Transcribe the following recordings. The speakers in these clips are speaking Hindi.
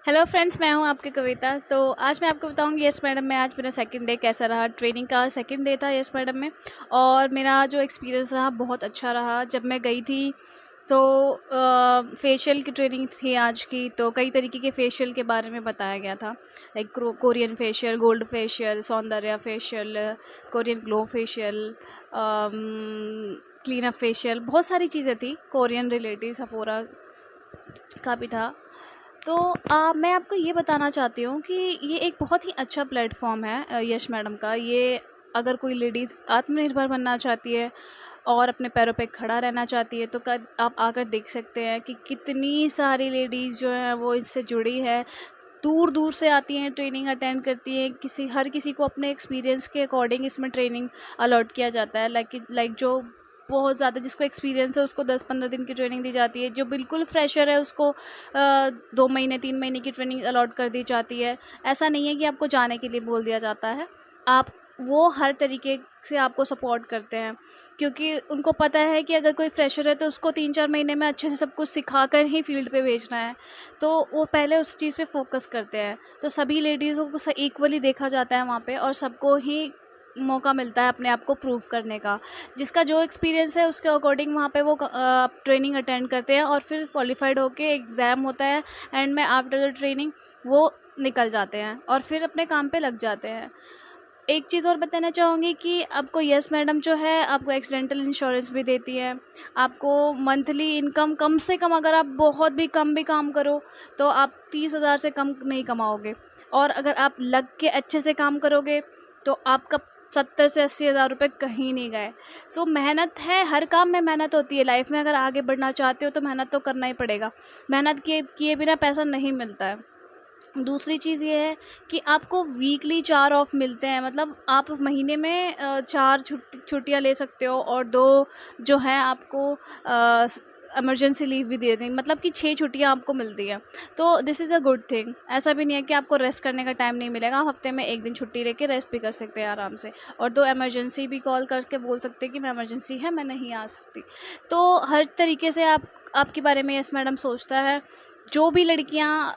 हेलो फ्रेंड्स, मैं हूं आपकी कविता। तो आज मैं आपको बताऊंगी यस मैडम में आज मेरा सेकंड डे कैसा रहा। ट्रेनिंग का सेकंड डे था यस मैडम में, और मेरा जो एक्सपीरियंस रहा बहुत अच्छा रहा। जब मैं गई थी तो फेशियल की ट्रेनिंग थी आज की, तो कई तरीके के फेशियल के बारे में बताया गया था। Like Korean facial, gold facial, सौंदर्य facial, Korean glow facial, clean up facial, बहुत सारी चीज़ें थी। कोरियन रिलेटेड सफोरा का भी था। तो मैं आपको ये बताना चाहती हूँ कि ये एक बहुत ही अच्छा प्लेटफॉर्म है यश मैडम का। ये अगर कोई लेडीज़ आत्मनिर्भर बनना चाहती है और अपने पैरों पे खड़ा रहना चाहती है तो आप आकर देख सकते हैं कि कितनी सारी लेडीज़ जो हैं वो इससे जुड़ी है। दूर दूर से आती हैं, ट्रेनिंग अटेंड करती हैं। हर किसी को अपने एक्सपीरियंस के अकॉर्डिंग इसमें ट्रेनिंग अलॉट किया जाता है। लाइक जो बहुत ज़्यादा जिसको एक्सपीरियंस है उसको 10-15 दिन की ट्रेनिंग दी जाती है। जो बिल्कुल फ्रेशर है उसको 2 महीने 3 महीने की ट्रेनिंग अलॉट कर दी जाती है। ऐसा नहीं है कि आपको जाने के लिए बोल दिया जाता है। वो हर तरीके से आपको सपोर्ट करते हैं, क्योंकि उनको पता है कि अगर कोई फ्रेशर है तो उसको 3-4 महीने में अच्छे से सब कुछ सिखा कर ही फील्ड पे भेजना है। तो वो पहले उस चीज़ पे फोकस करते हैं। तो सभी लेडीज़ों को इक्वली देखा जाता है वहाँ पे, और सबको ही मौका मिलता है अपने आप को प्रूव करने का। जिसका जो एक्सपीरियंस है उसके अकॉर्डिंग वहाँ पे वो ट्रेनिंग अटेंड करते हैं, और फिर क्वालिफाइड होके एग्ज़ाम होता है। एंड में आफ्टर द ट्रेनिंग वो निकल जाते हैं और फिर अपने काम पे लग जाते हैं। एक चीज़ और बताना चाहूँगी कि आपको यस मैडम जो है आपको एक्सीडेंटल इंश्योरेंस भी देती है। आपको मंथली इनकम कम से कम, अगर आप बहुत भी कम भी काम करो तो आप 30,000 से कम नहीं कमाओगे, और अगर आप लग के अच्छे से काम करोगे तो आपका 70 से 80,000 रुपये कहीं नहीं गए। सो मेहनत है, हर काम में मेहनत होती है। लाइफ में अगर आगे बढ़ना चाहते हो तो मेहनत तो करना ही पड़ेगा। मेहनत किए बिना पैसा नहीं मिलता है। दूसरी चीज़ ये है कि आपको वीकली 4 ऑफ मिलते हैं। मतलब आप महीने में 4 छुट्टियाँ ले सकते हो, और 2 जो है आपको इमरजेंसी लीव भी दे दें। मतलब कि 6 छुट्टियाँ आपको मिलती हैं। तो this is a good thing. ऐसा भी नहीं है कि आपको रेस्ट करने का टाइम नहीं मिलेगा। आप हफ्ते में 1 दिन छुट्टी लेके रेस्ट भी कर सकते हैं आराम से, और 2 इमरजेंसी भी कॉल करके बोल सकते हैं कि मैं इमरजेंसी है, मैं नहीं आ सकती। तो हर तरीके से आपके बारे में यस मैडम सोचता है। जो भी लड़कियाँ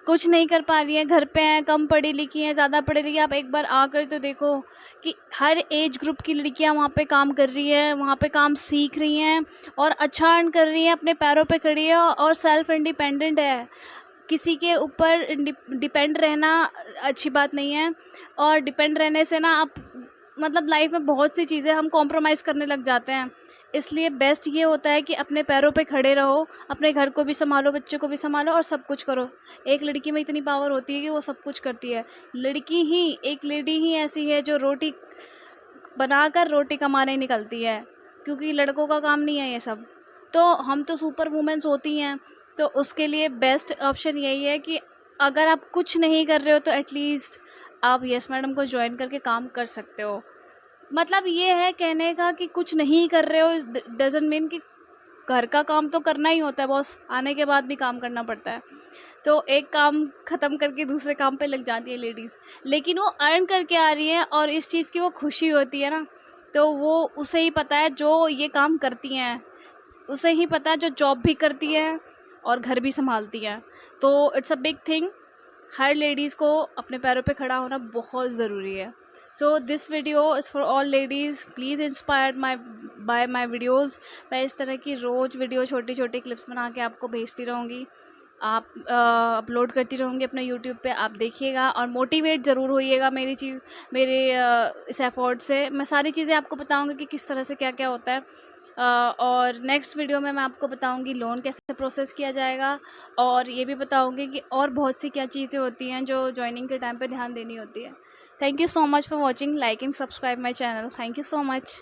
कुछ नहीं कर पा रही हैं, घर पे हैं, कम पढ़ी लिखी हैं, ज़्यादा पढ़ी लिखी हैं, आप एक बार आकर तो देखो कि हर एज ग्रुप की लड़कियां वहाँ पे काम कर रही हैं, वहाँ पे काम सीख रही हैं और अच्छा अर्न कर रही हैं, अपने पैरों पे खड़ी है और सेल्फ इंडिपेंडेंट है। किसी के ऊपर डिपेंड रहना अच्छी बात नहीं है, और डिपेंड रहने से ना आप मतलब लाइफ में बहुत सी चीज़ें हम कॉम्प्रोमाइज़ करने लग जाते हैं। इसलिए बेस्ट ये होता है कि अपने पैरों पे खड़े रहो, अपने घर को भी संभालो, बच्चों को भी संभालो और सब कुछ करो। एक लड़की में इतनी पावर होती है कि वो सब कुछ करती है। एक लेडी ही ऐसी है जो रोटी बनाकर रोटी कमाने निकलती है, क्योंकि लड़कों का काम नहीं है ये सब। तो हम तो सुपर वुमेन्स होती हैं। तो उसके लिए बेस्ट ऑप्शन यही है कि अगर आप कुछ नहीं कर रहे हो तो एटलीस्ट आप यस मैडम को ज्वाइन करके काम कर सकते हो। मतलब ये है कहने का कि कुछ नहीं कर रहे हो डजंट मीन कि घर का काम तो करना ही होता है, बॉस आने के बाद भी काम करना पड़ता है। तो एक काम ख़त्म करके दूसरे काम पे लग जाती है लेडीज़, लेकिन वो अर्न करके आ रही है और इस चीज़ की वो खुशी होती है ना। तो वो उसे ही पता है जो ये काम करती हैं, उसे ही पता है जो जॉब भी करती है और घर भी संभालती हैं। तो it's a big thing. Her ladies को अपने पैरों पे खड़ा होना बहुत ज़रूरी है। So this video is for all ladies. Please inspired by my videos. मैं इस तरह की रोज़ वीडियो छोटी छोटी क्लिप्स बना के आपको भेजती रहूँगी। आप अपलोड करती रहूँगी अपने यूट्यूब पे, आप देखिएगा और मोटिवेट ज़रूर होइएगा मेरे इस एफर्ट से। मैं सारी चीज़ें आपको बताऊँगी कि किस तरह से क्या क्या होता है। और नेक्स्ट वीडियो में मैं आपको बताऊंगी लोन कैसे प्रोसेस किया जाएगा, और ये भी बताऊंगी कि और बहुत सी क्या चीज़ें होती हैं जो ज्वाइनिंग के टाइम पे ध्यान देनी होती है। Thank you so much for watching, like and subscribe my channel. Thank you so much.